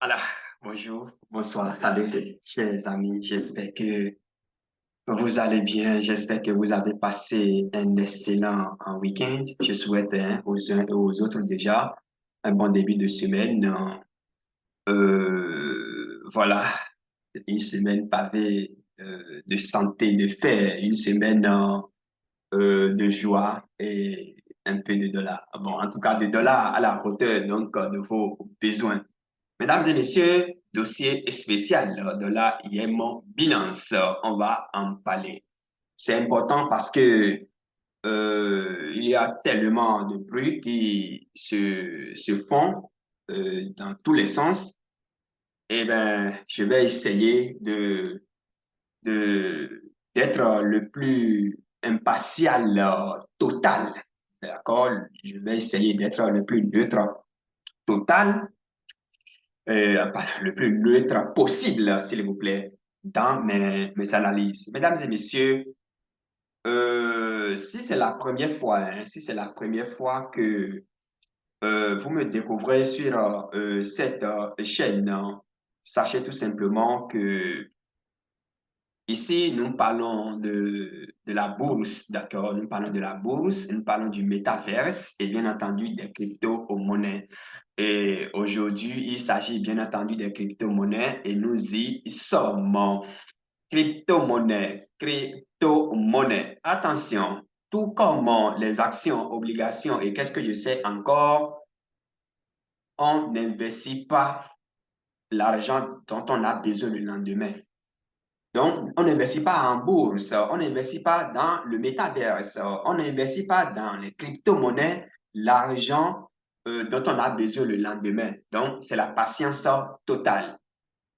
Alors, bonjour, bonsoir, salut, chers amis. J'espère que vous allez bien. J'espère que vous avez passé un excellent week-end. Je souhaite aux uns et aux autres déjà un bon début de semaine. Voilà, une semaine pavée de santé, de fer, une semaine de joie et un peu de dollars. Bon, en tout cas, de dollars à la hauteur donc de vos besoins. Mesdames et messieurs, dossier spécial de la IM Binance, on va en parler. C'est important parce que il y a tellement de bruit qui se font dans tous les sens. Eh bien, je vais essayer de, d'être le plus impartial total. D'accord? Je vais essayer d'être le plus neutre total le plus neutre possible, s'il vous plaît, dans mes analyses. Mesdames et messieurs, si c'est la première fois, si c'est la première fois que vous me découvrez sur cette chaîne, sachez tout simplement que ici, nous parlons de la bourse, d'accord? Nous parlons de la bourse, nous parlons du métaverse et bien entendu des crypto-monnaies. Et aujourd'hui, il s'agit bien entendu des crypto-monnaies et nous y sommes. Crypto-monnaie, crypto-monnaie. Attention, tout comme les actions, obligations et qu'est-ce que je sais encore, on n'investit pas l'argent dont on a besoin le lendemain. Donc, on n'investit pas en bourse, on n'investit pas dans le métaverse, on n'investit pas dans les crypto-monnaies, l'argent dont on a besoin le lendemain. Donc, c'est la patience totale.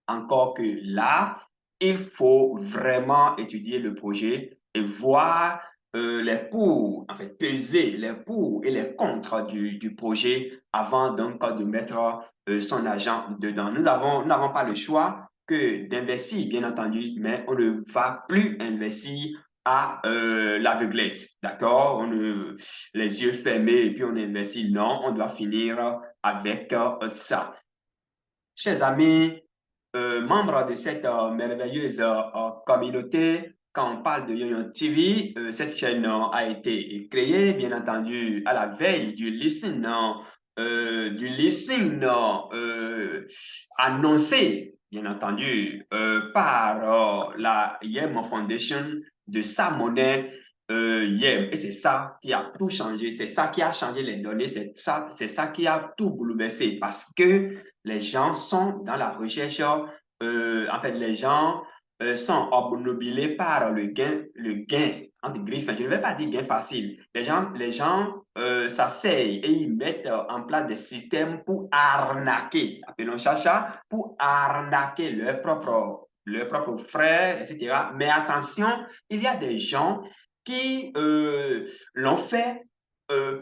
Encore que là, il faut vraiment étudier le projet et voir les pour, en fait, peser les pour et les contre du projet avant donc de mettre son argent dedans. Nous n'avons pas le choix que d'investir, bien entendu, mais on ne va plus investir à l'aveuglette, d'accord? Les yeux fermés et puis on investit. Non, on doit finir avec ça. Chers amis, membres de cette merveilleuse communauté, quand on parle de Yoyo TV, cette chaîne a été créée, bien entendu, à la veille du listen annoncé, bien entendu, par la Yem Foundation de sa monnaie Yem. Et c'est ça qui a tout changé, c'est ça qui a changé les données, c'est ça qui a tout bouleversé parce que les gens sont dans la recherche, en fait, les gens sont obnubilés par le gain, entre griffes. Je ne vais pas dire gain facile. Les gens s'asseyent et ils mettent en place des systèmes pour arnaquer, appelons chacha, pour arnaquer leurs propres frères, etc. Mais attention, il y a des gens qui l'ont fait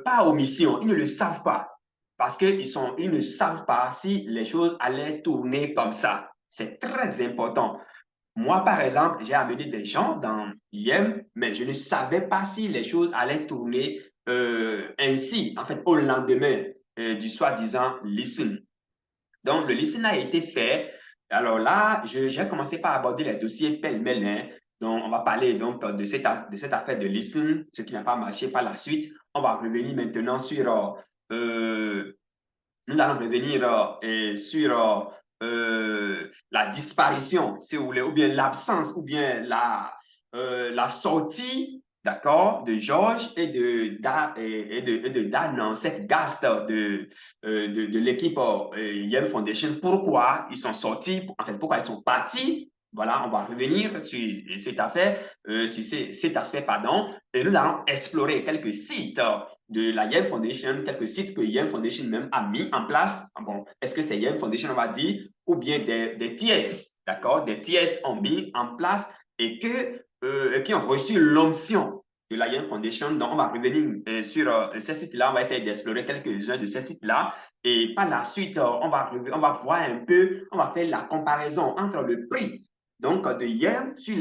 par omission, ils ne le savent pas parce ils ne savent pas si les choses allaient tourner comme ça. C'est très important. Moi, par exemple, j'ai amené des gens dans IEM, mais je ne savais pas si les choses allaient tourner ainsi, en fait, au lendemain du soi-disant listen. Donc, le listen a été fait. Alors là, j'ai commencé par aborder les dossiers pêle-mêle. Hein. Donc, on va parler donc de cette affaire de listen, ce qui n'a pas marché par la suite. On va revenir maintenant sur nous allons revenir sur la disparition, si vous voulez, ou bien l'absence, ou bien la sortie, d'accord, de Georges et de Dan, cette Gast de l'équipe Yale Foundation. Pourquoi ils sont sortis, en fait, pourquoi ils sont partis. Voilà, on va revenir sur cette affaire, sur cet aspect, pardon, et nous allons explorer quelques sites de la Yale Foundation, quelques sites que Yale Foundation même a mis en place. Bon, est-ce que c'est Yale Foundation, on va dire, ou bien des TS, d'accord? Des TS ont mis en place et qui ont reçu l'onction de la Yale Foundation. Donc, on va revenir sur ces sites-là, on va essayer d'explorer quelques-uns de ces sites-là. Et par la suite, on va voir un peu, on va faire la comparaison entre le prix donc de Yale sur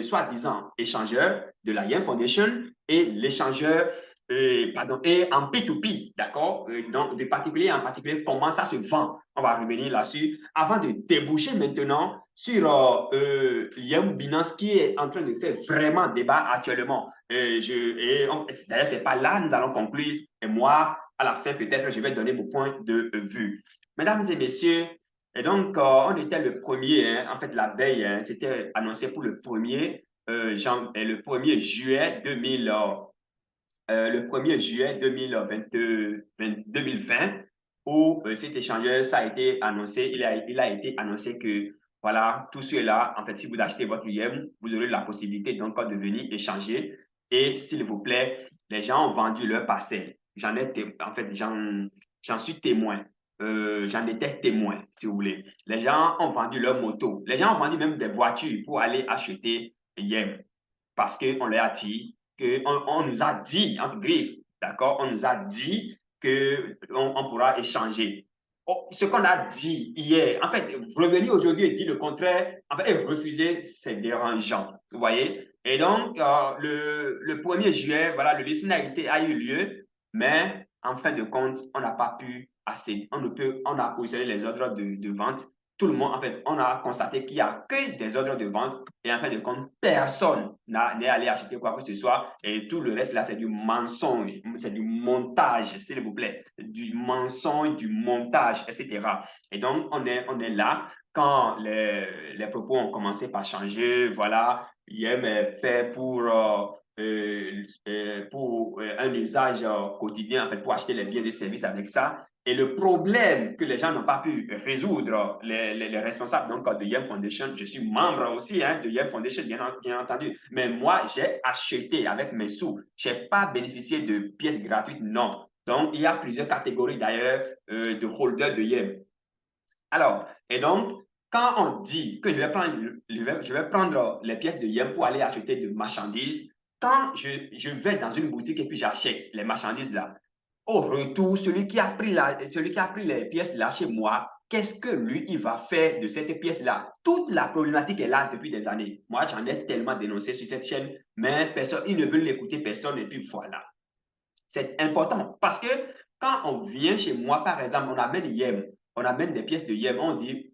soi-disant échangeurs de la Yale Foundation et l'échangeur pardon, et en P2P, d'accord? Donc, de particulier en particulier, comment ça se vend? On va revenir là-dessus. Avant de déboucher maintenant sur Yem Binance qui est en train de faire vraiment débat actuellement. D'ailleurs, c'est pas là nous allons conclure. Et moi, à la fin, peut-être, je vais donner mon point de vue. Mesdames et messieurs, et donc, on était le premier, hein, en fait, la veille, hein, c'était annoncé pour le 1er juillet 2000. Le 1er juillet 2020, où cet échangeur, ça a été annoncé, il a été annoncé que, voilà, tous ceux-là, en fait, si vous achetez votre IEM, vous aurez la possibilité donc de venir échanger. Et s'il vous plaît, les gens ont vendu leur parcelle. En fait, j'en suis témoin. J'en étais témoin, si vous voulez. Les gens ont vendu leur moto. Les gens ont vendu même des voitures pour aller acheter IEM parce qu'on leur a dit on nous a dit, entre griffes, d'accord, on nous a dit qu'on pourra échanger. Oh, ce qu'on a dit hier, en fait, revenir aujourd'hui et dire le contraire, en fait, et refuser, c'est dérangeant, vous voyez. Et donc, le 1er juillet, voilà, le listing a eu lieu, mais en fin de compte, on n'a pas pu assez, on a positionné les ordres de vente. Tout le monde, en fait, on a constaté qu'il n'y a que des ordres de vente et en fin de compte, personne n'est allé acheter quoi que ce soit. Et tout le reste, là, c'est du mensonge, c'est du montage, s'il vous plaît. Du mensonge, du montage, etc. Et donc, on est là. Quand les propos ont commencé par changer, voilà, IEM est fait pour un usage quotidien, en fait, pour acheter les biens et services avec ça. Et le problème que les gens n'ont pas pu résoudre, les responsables donc, de Yem Foundation, je suis membre aussi hein, de Yem Foundation, bien entendu, mais moi, j'ai acheté avec mes sous. Je n'ai pas bénéficié de pièces gratuites, non. Donc, il y a plusieurs catégories d'ailleurs de holders de Yem. Alors, et donc, quand on dit que je vais prendre les pièces de Yem pour aller acheter de marchandises, quand je vais dans une boutique et puis j'achète les marchandises là, au retour, celui qui a pris les pièces là chez moi, qu'est-ce que lui, il va faire de cette pièce-là? Toute la problématique est là depuis des années. Moi, j'en ai tellement dénoncé sur cette chaîne, mais personne, ils ne veulent l'écouter personne et puis voilà. C'est important parce que quand on vient chez moi, par exemple, on amène des pièces de Yem, on dit,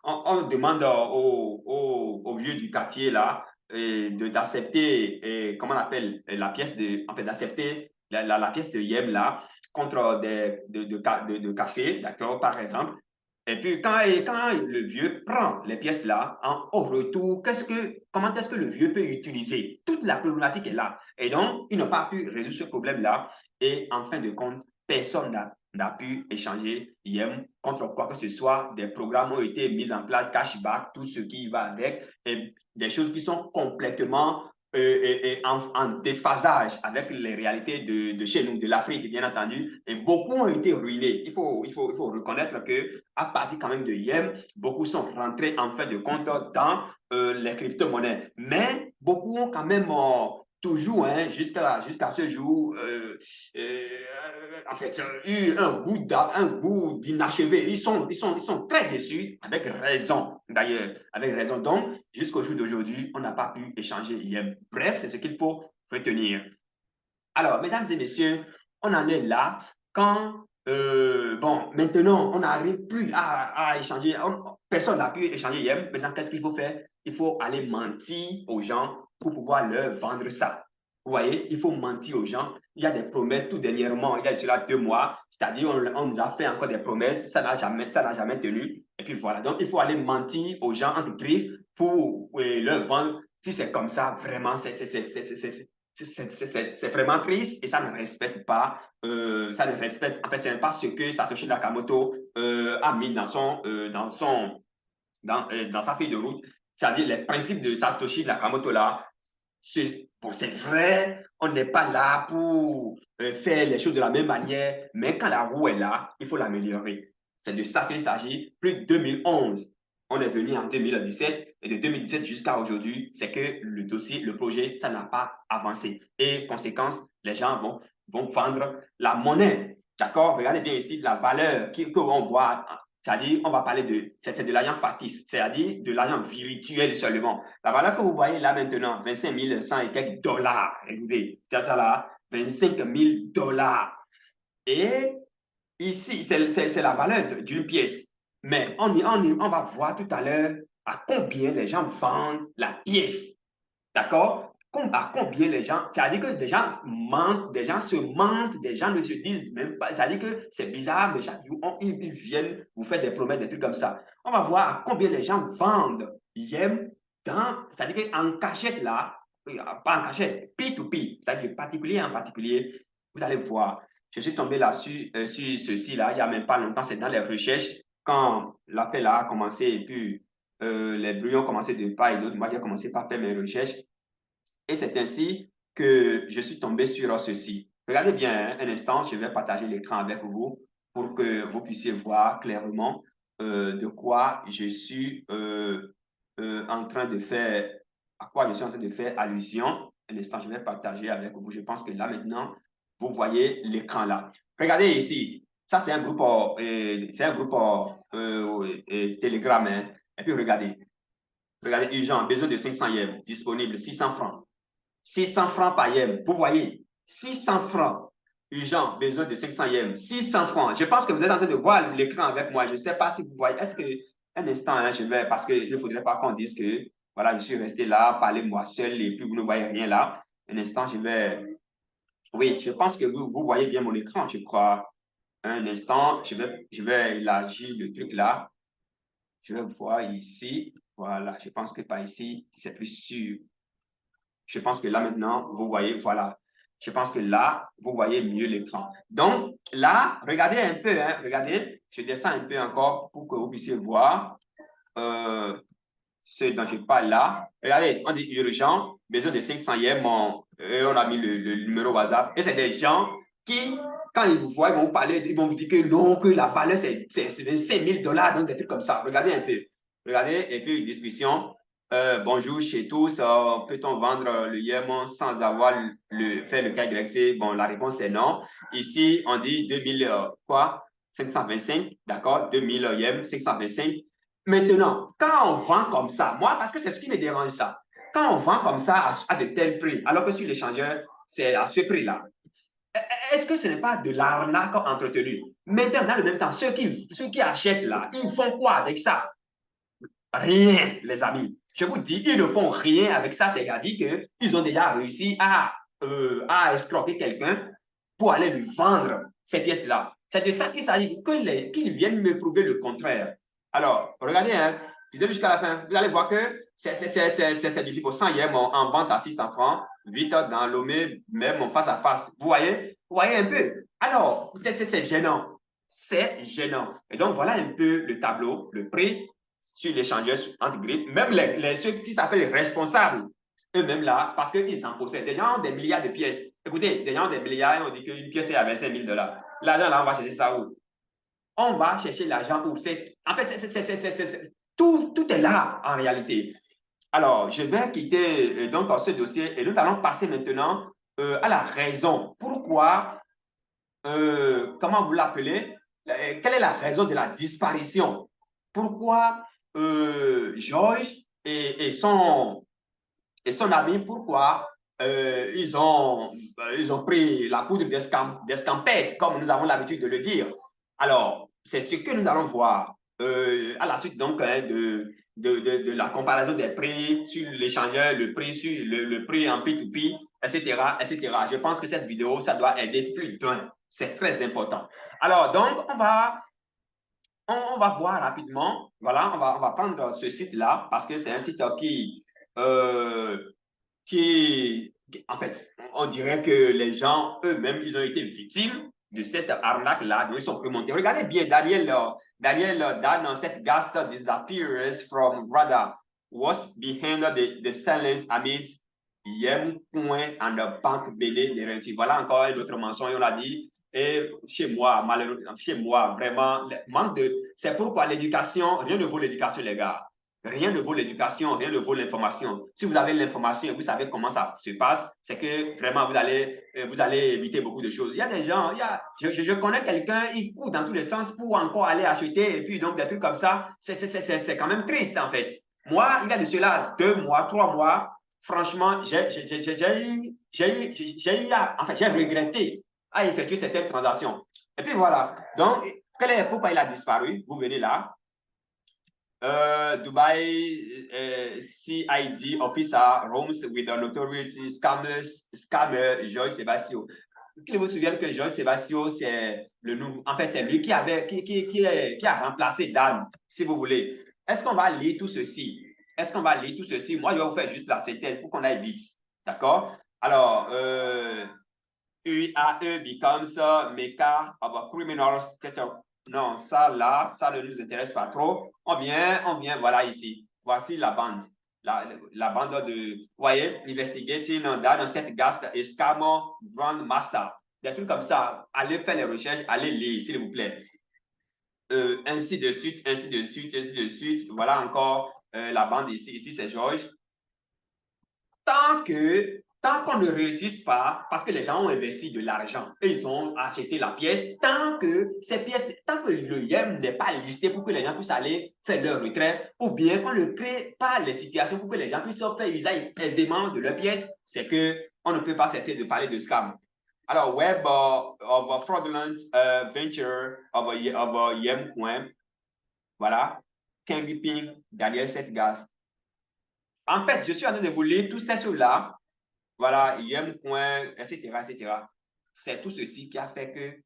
on demande au vieux du quartier là d'accepter, comment on appelle, la pièce en fait, d'accepter la pièce de Yem là contre de café, d'accord, par exemple. Et puis, quand le vieux prend les pièces là, au retour, comment est-ce que le vieux peut utiliser? Toute la problématique est là. Et donc, ils n'ont pas pu résoudre ce problème-là. Et en fin de compte, personne n'a pu échanger IEM contre quoi que ce soit. Des programmes ont été mis en place, cashback, tout ce qui va avec, et des choses qui sont complètement en déphasage avec les réalités de chez nous, de l'Afrique, bien entendu. Et beaucoup ont été ruinés. Il faut reconnaître que à partir quand même de IEM, beaucoup sont rentrés en fin de compte dans les crypto-monnaies. Mais beaucoup ont quand même toujours, hein, jusqu'à ce jour, en fait, eu un goût d'inachevé. Ils sont très déçus, avec raison, d'ailleurs, avec raison. Donc, jusqu'au jour d'aujourd'hui, on n'a pas pu échanger hier. Bref, c'est ce qu'il faut retenir. Alors, mesdames et messieurs, on en est là quand, bon, maintenant, on n'arrive plus à échanger. Personne n'a pu échanger hier. Maintenant, qu'est-ce qu'il faut faire? Il faut aller mentir aux gens pour pouvoir leur vendre ça. Vous voyez, il faut mentir aux gens. Il y a des promesses tout dernièrement, il y a cela 2 mois, c'est-à-dire on nous a fait encore des promesses, ça n'a jamais tenu. Et puis voilà, donc il faut aller mentir aux gens entre griffes pour leur vendre. Si c'est comme ça, vraiment, c'est vraiment triste et ça ne respecte pas, en fait, c'est pas ce que Satoshi Nakamoto a mis dans sa feuille de route, c'est-à-dire les principes de Satoshi Nakamoto là. Bon, c'est vrai, on n'est pas là pour faire les choses de la même manière, mais quand la roue est là, il faut l'améliorer. C'est de ça qu'il s'agit. Plus de 2011, on est venu en 2017 et de 2017 jusqu'à aujourd'hui, c'est que le dossier, le projet, ça n'a pas avancé. Et conséquence, les gens vont vendre la monnaie. D'accord? Regardez bien ici la valeur qu'on voit C'est-à-dire, on va parler de, c'est de l'argent factice, c'est-à-dire de l'argent virtuel seulement. La valeur que vous voyez là maintenant, 25 100 et quelques dollars, écoutez, c'est ça là, 25 000 dollars. Et ici, c'est la valeur d'une pièce. Mais on va voir tout à l'heure à combien les gens vendent la pièce. D'accord? À combien les gens, c'est-à-dire que des gens mentent, des gens se mentent, des gens ne se disent même pas, c'est-à-dire que c'est bizarre, mais chaque jour, ils viennent vous faire des promesses, des trucs comme ça. On va voir à combien les gens vendent IEM c'est-à-dire qu'en cachette là, pas en cachette, P2P, c'est-à-dire particulier en particulier, vous allez voir. Je suis tombé là sur ceci là, il n'y a même pas longtemps, c'est dans les recherches, quand l'appel a commencé et puis les brouillons ont commencé de part et d'autre. Moi, j'ai commencé par faire mes recherches. Et c'est ainsi que je suis tombé sur ceci. Regardez bien hein, un instant, je vais partager l'écran avec vous pour que vous puissiez voir clairement de quoi je suis en train de faire, à quoi je suis en train de faire allusion. Un instant, je vais partager avec vous. Je pense que là maintenant, vous voyez l'écran là. Regardez ici. Ça, c'est un groupe Telegram. Hein. Et puis regardez. Regardez, urgent, besoin de 500 yens, disponible 600 francs. 600 francs par yen. Vous voyez, 600 francs. Urgent, besoin de 500 yens. 600 francs. Je pense que vous êtes en train de voir l'écran avec moi. Je ne sais pas si vous voyez. Est-ce que, un instant, hein, je vais, parce qu'il ne faudrait pas qu'on dise que, voilà, je suis resté là, parler moi seul et puis vous ne voyez rien là. Un instant, je vais. Oui, je pense que vous voyez bien mon écran, je crois. Un instant, je vais élargir le truc là. Je vais voir ici. Voilà, je pense que par ici, c'est plus sûr. Je pense que là maintenant, vous voyez, voilà. Je pense que là, vous voyez mieux l'écran. Donc là, regardez un peu, hein, regardez, je descends un peu encore pour que vous puissiez voir ce dont je parle là. Regardez, on dit urgent, besoin de 500 yens, on a mis le numéro WhatsApp. Et c'est des gens qui, quand ils vous voient, ils vont vous parler, ils vont vous dire que non, que la valeur c'est 5 000 dollars, donc des trucs comme ça. Regardez un peu. Regardez, et puis une discussion. Bonjour chez tous, peut-on vendre le YEM sans avoir fait le KYC? Bon, la réponse est non. Ici, on dit 2000, quoi? 525, d'accord? 2000 YEM, 525. Maintenant, quand on vend comme ça, moi, parce que c'est ce qui me dérange ça, quand on vend comme ça à de tels prix, alors que sur l'échangeur, c'est à ce prix-là, est-ce que ce n'est pas de l'arnaque entretenue? Maintenant, dans le même temps, ceux qui achètent là, ils font quoi avec ça? Rien, les amis. Je vous dis, ils ne font rien avec ça, c'est-à-dire qu'ils ont déjà réussi à escroquer quelqu'un pour aller lui vendre ces pièces-là. C'est de ça qu'il s'agit, qu'ils viennent me prouver le contraire. Alors, regardez, hein, du début jusqu'à la fin, vous allez voir que c'est du type 100 hier, en vente à 600 francs, vite dans l'OME, même en face à face. Vous voyez un peu. Alors, c'est gênant. C'est gênant. Et donc, voilà un peu le tableau, le prix sur l'échangeur entre grippes, même ceux qui s'appellent responsables, eux-mêmes là, parce qu'ils en possèdent. Des gens ont des milliards de pièces. Écoutez, des gens ont des milliards et on dit qu'une pièce est à 25 000 dollars. L'argent là, on va chercher ça où? On va chercher l'argent où? En fait, tout est là en réalité. Alors, je vais quitter donc ce dossier et nous allons passer maintenant à la raison. Pourquoi, comment vous l'appelez? Quelle est la raison de la disparition? Pourquoi Georges et son ami, pourquoi ils ont pris la poudre d'escampette, comme nous avons l'habitude de le dire. Alors, c'est ce que nous allons voir à la suite donc hein, de la comparaison des prix sur l'échangeur, le prix sur le prix en P2P, etc., etc. Je pense que cette vidéo, ça doit aider plus d'un. C'est très important. Alors, donc, on va voir rapidement. Voilà, on va prendre ce site-là parce que c'est un site euh, en fait, on dirait que les gens eux-mêmes, ils ont été victimes de cette arnaque-là, donc ils sont remontés. Regardez bien, Daniel Dan, cette Gast disappears from radar was behind the silence amid Yem Coin and the Bank BD de Renti. Voilà encore une autre mention, on l'a dit. Et chez moi, malheureusement, chez moi, vraiment, manque de. C'est pourquoi l'éducation, rien ne vaut l'éducation, les gars. Rien ne vaut l'éducation, rien ne vaut l'information. Si vous avez l'information et vous savez comment ça se passe, c'est que vraiment vous allez éviter beaucoup de choses. Il y a des gens, je connais quelqu'un, il court dans tous les sens pour encore aller acheter et puis donc des trucs comme ça. C'est quand même triste en fait. Moi, il y a de cela 2 mois, 3 mois, franchement, j'ai regretté à effectuer certaines transactions. Et puis voilà. Donc, pourquoi il a disparu? Vous venez là. Dubai CID officer roams with the notoriety scammer George Sebastio. Qu'il vous souvienne que George Sebastio, c'est le nouveau. En fait, c'est lui qui a remplacé Dan, si vous voulez. Est-ce qu'on va lire tout ceci? Est-ce qu'on va lire tout ceci? Moi, je vais vous faire juste la synthèse pour qu'on aille vite. D'accord? Alors, UAE becomes maker of a criminal status. Non, ça là, ça ne nous intéresse pas trop. On vient, voilà ici. Voici la bande. La bande de, vous voyez, investigating dans cette gast et scam grand master. Des trucs comme ça. Allez faire les recherches, allez lire, s'il vous plaît. Ainsi de suite, ainsi de suite, ainsi de suite. Voilà encore la bande ici. Ici, c'est Georges. Tant qu'on ne réussisse pas, parce que les gens ont investi de l'argent et ils ont acheté la pièce, tant que le YEM n'est pas listé pour que les gens puissent aller faire leur retrait, ou bien qu'on ne crée pas les situations pour que les gens puissent faire usage aisément de leur pièce, c'est qu'on ne peut pas cesser de parler de scam. Alors, web of fraudulent venture of YEM coin, voilà, Kingpin, Daniel Setgas. En fait, je suis en train de vous lire tous ces choses-là. Voilà, IM coin, etc., etc. C'est tout ceci qui a fait que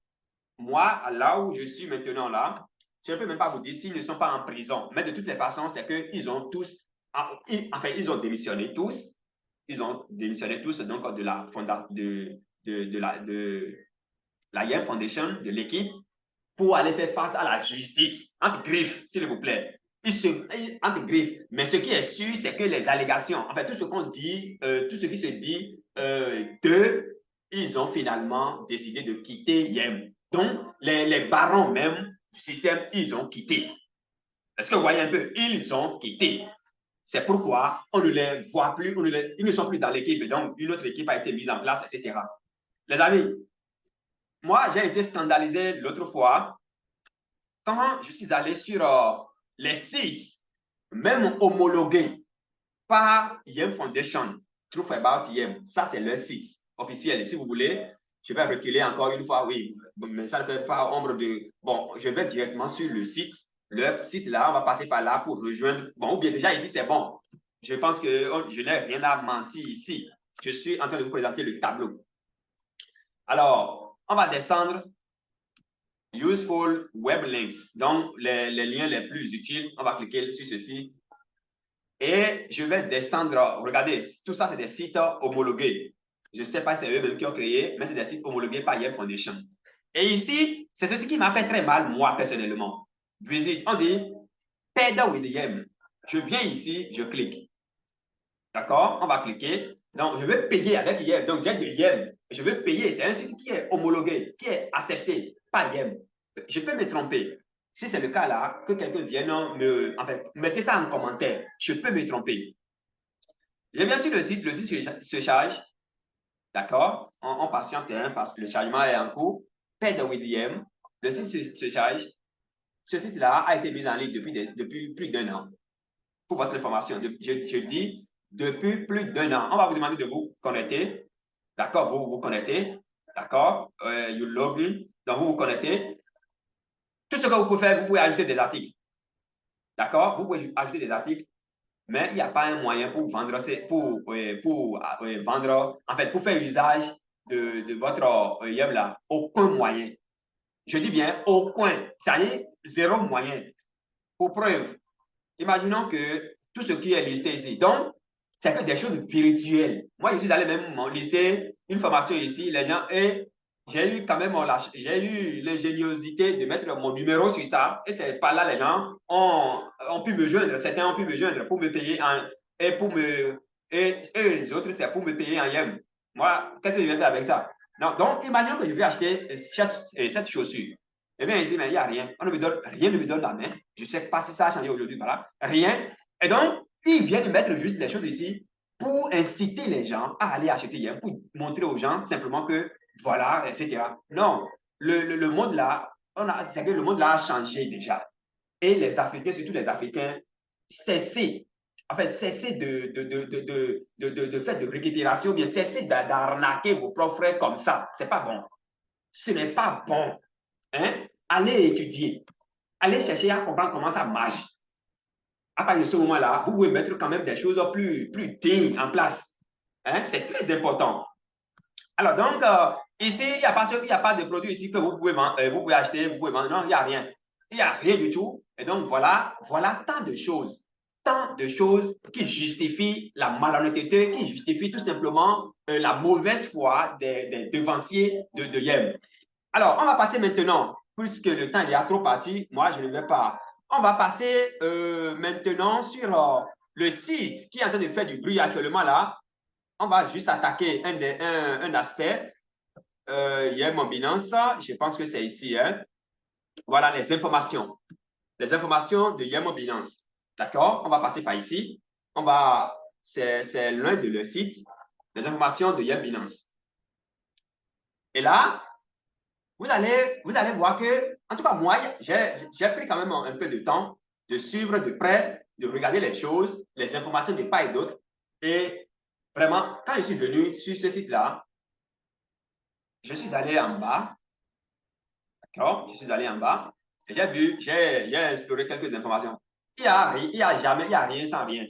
moi, là où je suis maintenant là, je ne peux même pas vous dire s'ils ne sont pas en prison. Mais de toutes les façons, c'est qu'ils ont tous, enfin, ils ont démissionné tous. Ils ont démissionné tous donc de la fondation de la YEM Foundation, de l'équipe, pour aller faire face à la justice, entre griffes, s'il vous plaît. Entre griffes. Mais ce qui est sûr, c'est que les allégations, en fait, tout ce qu'on dit, tout ce qui se dit d'eux, ils ont finalement décidé de quitter YEM. Donc, les barons même du système, ils ont quitté. Est-ce que vous voyez un peu? Ils ont quitté. C'est pourquoi on ne les voit plus, ils ne sont plus dans l'équipe. Donc, une autre équipe a été mise en place, etc. Les amis, moi, j'ai été scandalisé l'autre fois quand je suis allé sur les sites, même homologués par YEM Foundation, Truth About YEM, ça c'est leur site officiel. Si vous voulez, je vais reculer encore une fois, oui, mais ça ne fait pas ombre de... Bon, je vais directement sur le site, leur site là, on va passer par là pour rejoindre... Bon, ou bien déjà ici c'est bon. Je pense que je n'ai rien à mentir ici. Je suis en train de vous présenter le tableau. Alors, on va descendre. Useful web links, donc les liens les plus utiles. On va cliquer sur ceci. Et je vais descendre. Regardez, tout ça, c'est des sites homologués. Je ne sais pas si c'est eux-mêmes qui ont créé, mais c'est des sites homologués par YEM Foundation. Et ici, c'est ceci qui m'a fait très mal, moi, personnellement. Visite, on dit Paid with YEM. Je viens ici, je clique. D'accord? On va cliquer. Donc, je vais payer avec YEM. Donc, j'ai de YEM. Je vais payer. C'est un site qui est homologué, qui est accepté par YEM. Je peux me tromper. Si c'est le cas là, que quelqu'un vienne mettez ça en commentaire. Je peux me tromper. Je viens sur le site se charge. D'accord? On patiente parce que le chargement est en cours. Paid with YEM. Le site se charge. Ce site-là a été mis en ligne depuis plus d'1 an. Pour votre information, je dis depuis plus d'1 an. On va vous demander de vous connecter. D'accord? Vous vous connectez. D'accord? You log in. Donc, vous vous connectez. Tout ce que vous pouvez faire, vous pouvez ajouter des articles. D'accord? Vous pouvez ajouter des articles, mais il n'y a pas un moyen pour vendre, vendre, en fait, pour faire usage de votre YEM là. Aucun moyen. Je dis bien aucun. C'est-à-dire zéro moyen. Pour preuve, imaginons que tout ce qui est listé ici. Donc, c'est que des choses virtuelles. Moi, je suis allé même lister une formation ici, les gens, et j'ai eu quand même j'ai eu l'ingéniosité de mettre mon numéro sur ça. Et c'est par là les gens ont pu me joindre. Certains ont pu me joindre pour me payer et les autres, c'est pour me payer en YEM. Moi, qu'est-ce que je vais faire avec ça? Non, donc, imaginons que je vais acheter cette chaussure. Eh bien, ici, mais il n'y a rien. Rien ne me donne la main. Je ne sais pas si ça a changé aujourd'hui. Voilà. Rien. Et donc, ils viennent mettre juste les choses ici pour inciter les gens à aller acheter Yem, pour montrer aux gens simplement que voilà, etc. Non, le monde là, c'est que le monde là a changé déjà. Et les Africains, surtout les Africains, cessez, enfin, cessez de faire de récupération, bien cessez d'arnaquer vos propres frères comme ça. C'est pas bon. Ce n'est pas bon. Hein? Allez étudier. Allez chercher à comprendre comment ça marche. À partir de ce moment-là, vous pouvez mettre quand même des choses plus dignes en place. Hein? C'est très important. Alors, donc, ici, il n'y a pas de produit ici que vous pouvez, vous pouvez acheter, vous pouvez vendre. Non, il n'y a rien. Il n'y a rien du tout. Et donc, voilà tant de choses. Tant de choses qui justifient la malhonnêteté, qui justifient tout simplement la mauvaise foi des devanciers de Yem. Alors, on va passer maintenant, puisque le temps est déjà trop parti, moi, je ne vais pas. On va passer maintenant sur le site qui est en train de faire du bruit actuellement là. On va juste attaquer un aspect. Il y a mon Binance, je pense que c'est ici. Hein. Voilà les informations. Les informations de Yemo Binance. D'accord? On va passer par ici. C'est l'un de leurs sites. Les informations de Yemo Binance. Et là, vous allez voir que, en tout cas, moi, j'ai pris quand même un peu de temps de suivre de près, de regarder les choses, les informations de part et d'autre. Et vraiment, quand je suis venu sur ce site-là, je suis allé en bas. D'accord? Je suis allé en bas. Et j'ai vu, j'ai exploré quelques informations. Il n'y a rien sans rien.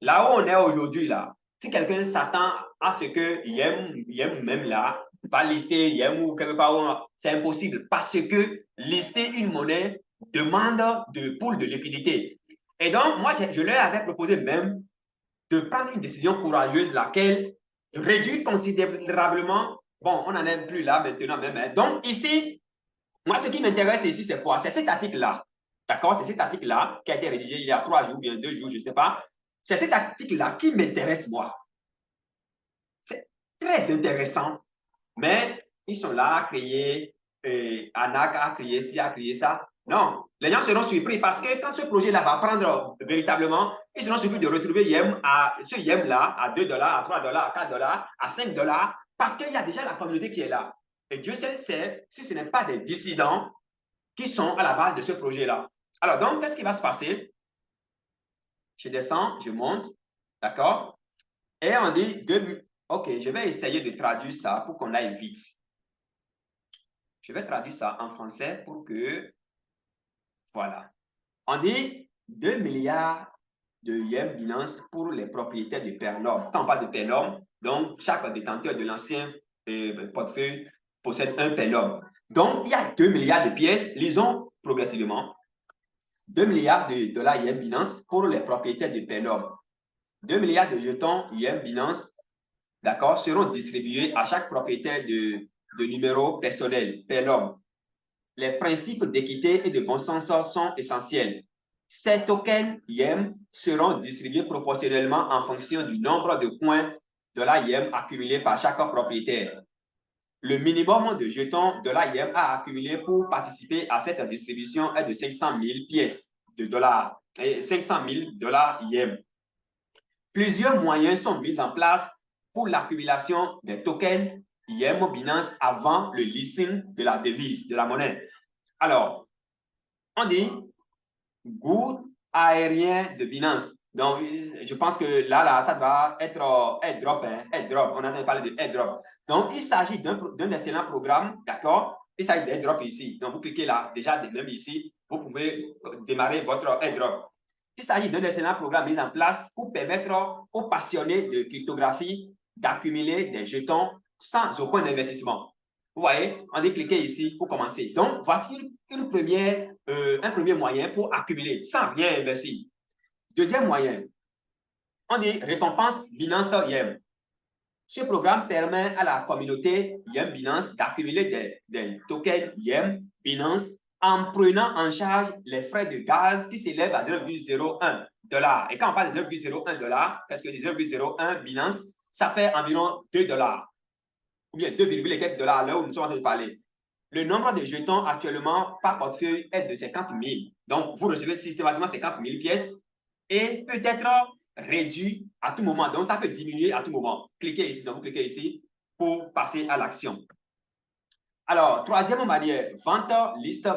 Là où on est aujourd'hui, là, si quelqu'un s'attend à ce que Yem même là, va lister Yem ou quelque part, c'est impossible parce que lister une monnaie demande de pool de liquidité. Et donc, moi, je leur avais proposé même de prendre une décision courageuse, laquelle réduit considérablement. Bon, on n'en est plus là maintenant même. Hein. Donc, ici, moi, ce qui m'intéresse ici, c'est quoi? C'est cet article-là. D'accord? C'est cet article-là qui a été rédigé il y a 3 jours, bien 2 jours, je ne sais pas. C'est cet article-là qui m'intéresse, moi. C'est très intéressant. Mais ils sont là à créer, ANAC a créé ci, a créé ça. Non, les gens seront surpris parce que quand ce projet-là va prendre véritablement, ils seront surpris de retrouver ce Yem-là à 2 dollars, à 3 dollars, à 4 dollars, à 5 dollars, parce qu'il y a déjà la communauté qui est là. Et Dieu seul sait si ce n'est pas des dissidents qui sont à la base de ce projet-là. Alors, donc, qu'est-ce qui va se passer? Je descends, je monte, d'accord? Et on dit, OK, je vais essayer de traduire ça pour qu'on aille vite. Je vais traduire ça en français pour que, voilà. On dit 2 milliards de Yem Binance pour les propriétaires de Perlom. Quand on parle de Perlom, donc chaque détenteur de l'ancien portefeuille possède un Perlom. Donc, il y a 2 milliards de pièces, lisons progressivement. 2 milliards de dollars Yem Binance pour les propriétaires de Perlom. 2 milliards de jetons Yem Binance, d'accord, seront distribués à chaque propriétaire de numéro personnel Perlom. Les principes d'équité et de bon sens sont essentiels. Ces tokens Yem seront distribués proportionnellement en fonction du nombre de points de la Yem accumulés par chaque propriétaire. Le minimum de jetons de la Yem à accumuler pour participer à cette distribution est de 500 000 pièces de dollars et 500 000 dollars Yem. Plusieurs moyens sont mis en place pour l'accumulation des tokens Yem Binance avant le listing de la devise, de la monnaie. Alors, on dit good aérien de Binance. Donc, je pense que là, ça doit être airdrop, hein, airdrop. On a parlé de airdrop. Donc, il s'agit d'un excellent programme, d'accord? Il s'agit d'airdrop ici. Donc, vous cliquez là, déjà, même ici, vous pouvez démarrer votre airdrop. Il s'agit d'un excellent programme mis en place pour permettre aux passionnés de cryptographie d'accumuler des jetons sans aucun investissement. Vous voyez, on dit cliquer ici pour commencer. Donc, voici un premier moyen pour accumuler sans rien investir. Deuxième moyen, on dit récompense Binance Yem. Ce programme permet à la communauté Yem Binance d'accumuler des tokens Yem Binance en prenant en charge les frais de gaz qui s'élèvent à 0,01 $. Et quand on parle de 0,01 $, qu'est-ce que 0,01 Binance? Ça fait environ 2 $. Ou bien 2, quelques dollars à l'heure où nous sommes en train de parler. Le nombre de jetons actuellement par portefeuille est de 50 000. Donc, vous recevez systématiquement 50 000 pièces et peut être réduit à tout moment. Donc, ça peut diminuer à tout moment. Cliquez ici, donc vous cliquez ici pour passer à l'action. Alors, troisième manière, vente liste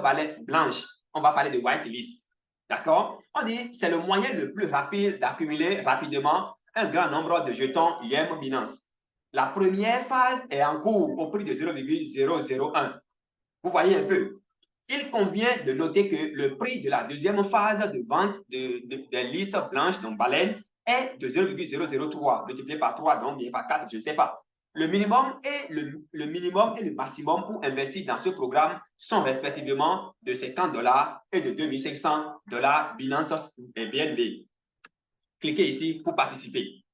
blanche. On va parler de white list. D'accord? On dit c'est le moyen le plus rapide d'accumuler rapidement un grand nombre de jetons YM Binance. La première phase est en cours au prix de 0,001. Vous voyez un peu. Il convient de noter que le prix de la deuxième phase de vente des listes blanches, donc baleines, est de 0,003, multiplié par 3, donc bien par 4, je ne sais pas. Le minimum et le maximum pour investir dans ce programme sont respectivement de 50 $ et de 2500 $ Binance et BNB. Cliquez ici pour participer.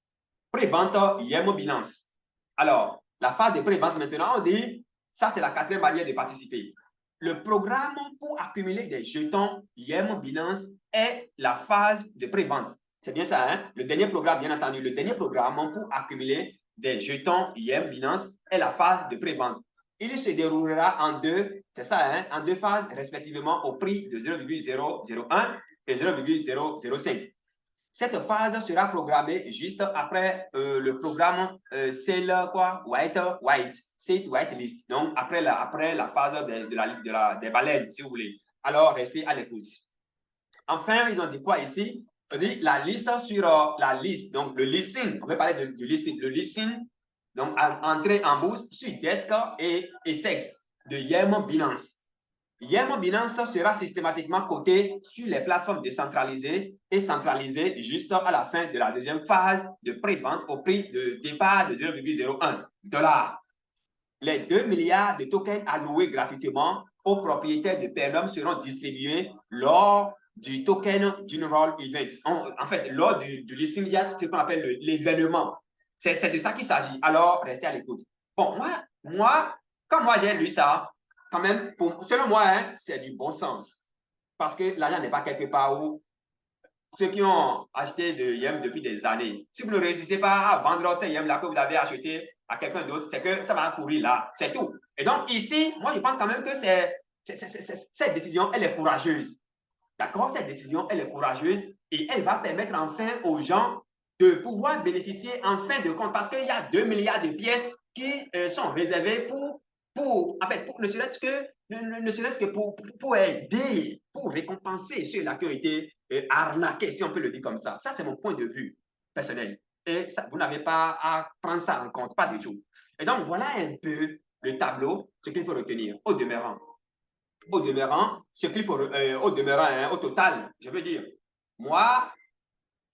Pré-vente YM Binance. Alors, la phase de pré-vente maintenant, on dit, ça c'est la quatrième manière de participer. Le programme pour accumuler des jetons YM Binance est la phase de pré-vente. C'est bien ça, hein? Le dernier programme, bien entendu, le dernier programme pour accumuler des jetons YM Binance est la phase de pré-vente. Il se déroulera en deux, c'est ça, hein? En deux phases, respectivement au prix de 0,001 et 0,005. Cette phase sera programmée juste après le programme Sale White List. Donc, après la phase des baleines, si vous voulez. Alors, restez à l'écoute. Enfin, ils ont dit quoi ici? On dit la liste sur la liste. Donc, le listing. On va parler du listing. Le listing, donc, entrée en bourse sur Desk et SEX de YM Binance. YM Binance sera systématiquement coté sur les plateformes décentralisées et centralisées juste à la fin de la deuxième phase de pré-vente au prix de départ de 0,01 $. Les 2 milliards de tokens alloués gratuitement aux propriétaires de Ethereum seront distribués lors du token General Event. En fait, lors du listing, il y a ce qu'on appelle l'événement. C'est de ça qu'il s'agit. Alors, restez à l'écoute. Bon, quand moi j'ai lu ça, quand même, selon moi, hein, c'est du bon sens. Parce que l'argent n'est pas quelque part où ceux qui ont acheté de YM depuis des années, si vous ne réussissez pas à vendre ces YM là que vous avez acheté à quelqu'un d'autre, c'est que ça va courir là, c'est tout. Et donc ici, moi je pense quand même que cette décision, elle est courageuse. D'accord? Cette décision, elle est courageuse et elle va permettre enfin aux gens de pouvoir bénéficier en fin de compte, parce qu'il y a 2 milliards de pièces qui sont réservées en fait, ne serait-ce que pour aider, pour récompenser ceux-là qui ont été arnaqués, si on peut le dire comme ça. Ça, c'est mon point de vue personnel. Et ça, vous n'avez pas à prendre ça en compte, pas du tout. Et donc, voilà un peu le tableau, ce qu'il faut retenir. Au demeurant, ce qu'il faut, hein, au total, je veux dire, moi,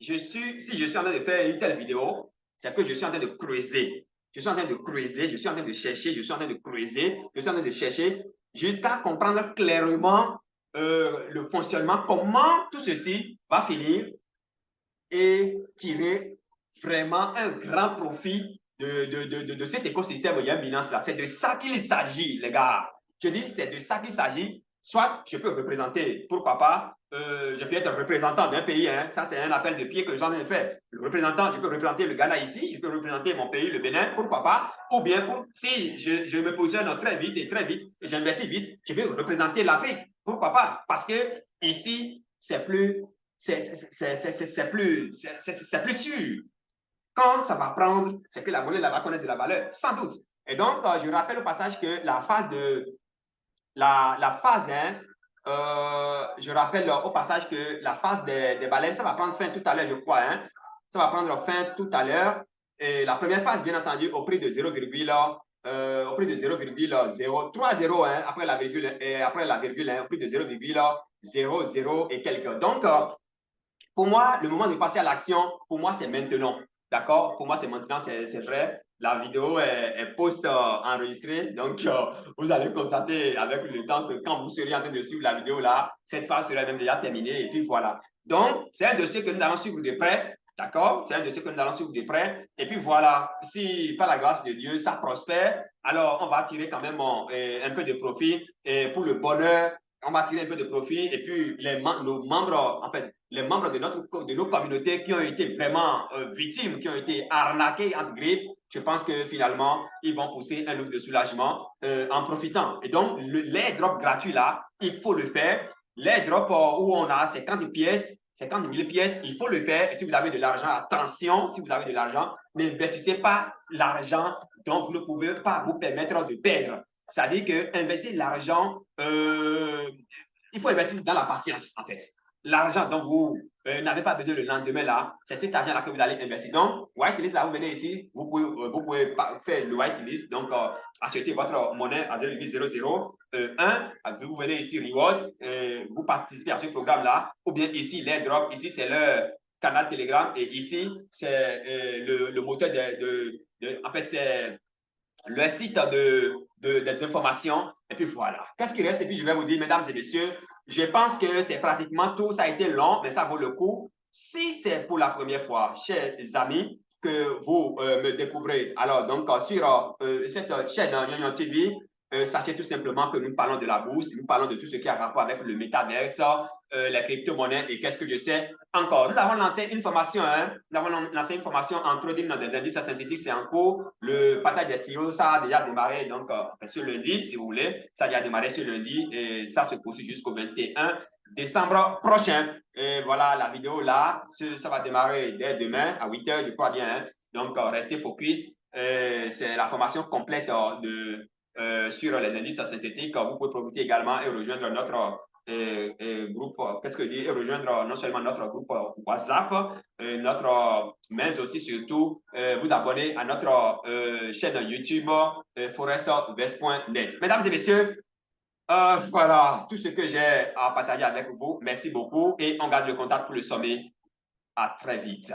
si je suis en train de faire une telle vidéo, c'est que je suis en train de creuser. Je suis en train de creuser, je suis en train de chercher, je suis en train de creuser, je suis en train de chercher jusqu'à comprendre clairement le fonctionnement, comment tout ceci va finir et tirer vraiment un grand profit de cet écosystème YM Binance là. C'est de ça qu'il s'agit, les gars. Je dis, c'est de ça qu'il s'agit. Soit je peux représenter, pourquoi pas, je peux être représentant d'un pays, hein. Ça c'est un appel de pied que j'en ai fait. Le représentant, je peux représenter le Ghana ici, je peux représenter mon pays, le Bénin, pourquoi pas, ou bien si je me positionne très vite et j'investis vite, je peux représenter l'Afrique, pourquoi pas, parce que ici, c'est plus sûr. Quand ça va prendre, c'est que la monnaie va connaître de la valeur, sans doute. Et donc, je rappelle au passage que la phase hein, je rappelle au passage que la phase des baleines, ça va prendre fin tout à l'heure, je crois. Hein. Ça va prendre fin tout à l'heure. Et la première phase, bien entendu, au prix de 0,030, hein, après la virgule, hein, au prix de 0,00 et quelques. Donc, pour moi, le moment de passer à l'action, pour moi, c'est maintenant. D'accord? Pour moi, c'est maintenant, c'est vrai. La vidéo est post-enregistrée. Donc, vous allez constater avec le temps que quand vous serez en train de suivre la vidéo là, cette phase sera même déjà terminée. Et puis voilà. Donc, c'est un dossier que nous allons suivre de près. D'accord? C'est un dossier que nous allons suivre de près. Et puis voilà. Si, par la grâce de Dieu, ça prospère, alors on va tirer quand même un peu de profit et pour le bonheur. On va tirer un peu de profit. Et puis, nos membres, en fait, les membres de nos communautés qui ont été vraiment victimes, qui ont été arnaqués entre griffes, je pense que finalement, ils vont pousser un look de soulagement en profitant. Et donc, l'airdrop gratuit là, il faut le faire. L'airdrop où on a 50 pièces, 50 000 pièces, il faut le faire. Et si vous avez de l'argent, attention, si vous avez de l'argent, n'investissez pas l'argent dont vous ne pouvez pas vous permettre de perdre. C'est-à-dire que investir l'argent, il faut investir dans la patience, en fait. L'argent dont vous n'avez pas besoin le lendemain, là, c'est cet argent-là que vous allez investir. Donc, whitelist, là, vous venez ici, vous pouvez faire le whitelist, donc acheter votre monnaie à 0,001. Vous venez ici, reward, vous participez à ce programme-là, ou bien ici, l'airdrop, ici, c'est le canal Telegram, et ici, c'est le moteur en fait, c'est le site des informations. Et puis voilà. Qu'est-ce qui reste? Et puis je vais vous dire, mesdames et messieurs, je pense que c'est pratiquement tout. Ça a été long, mais ça vaut le coup. Si c'est pour la première fois, chers amis, que vous me découvrez, alors donc sur cette chaîne Nyon TV, sachez tout simplement que nous parlons de la bourse, nous parlons de tout ce qui a rapport avec le métaverse, les crypto-monnaies et qu'est-ce que je sais encore. Nous avons lancé une formation, nous avons lancé une formation en trading dans des indices synthétiques, c'est en cours. Le partage des CEO, ça a déjà démarré donc ce lundi, si vous voulez. Ça a déjà démarré ce lundi et ça se poursuit jusqu'au 21 décembre prochain. Et voilà la vidéo là, ça va démarrer dès demain à 8 h, je crois bien. Donc restez focus. C'est la formation complète sur les indices synthétiques. Vous pouvez profiter également et rejoindre notre groupe, qu'est-ce que je dis, et rejoindre non seulement notre groupe WhatsApp, mais aussi surtout vous abonner à notre chaîne YouTube forestvest.net. Mesdames et messieurs, voilà tout ce que j'ai à partager avec vous. Merci beaucoup et on garde le contact pour le sommet. À très vite.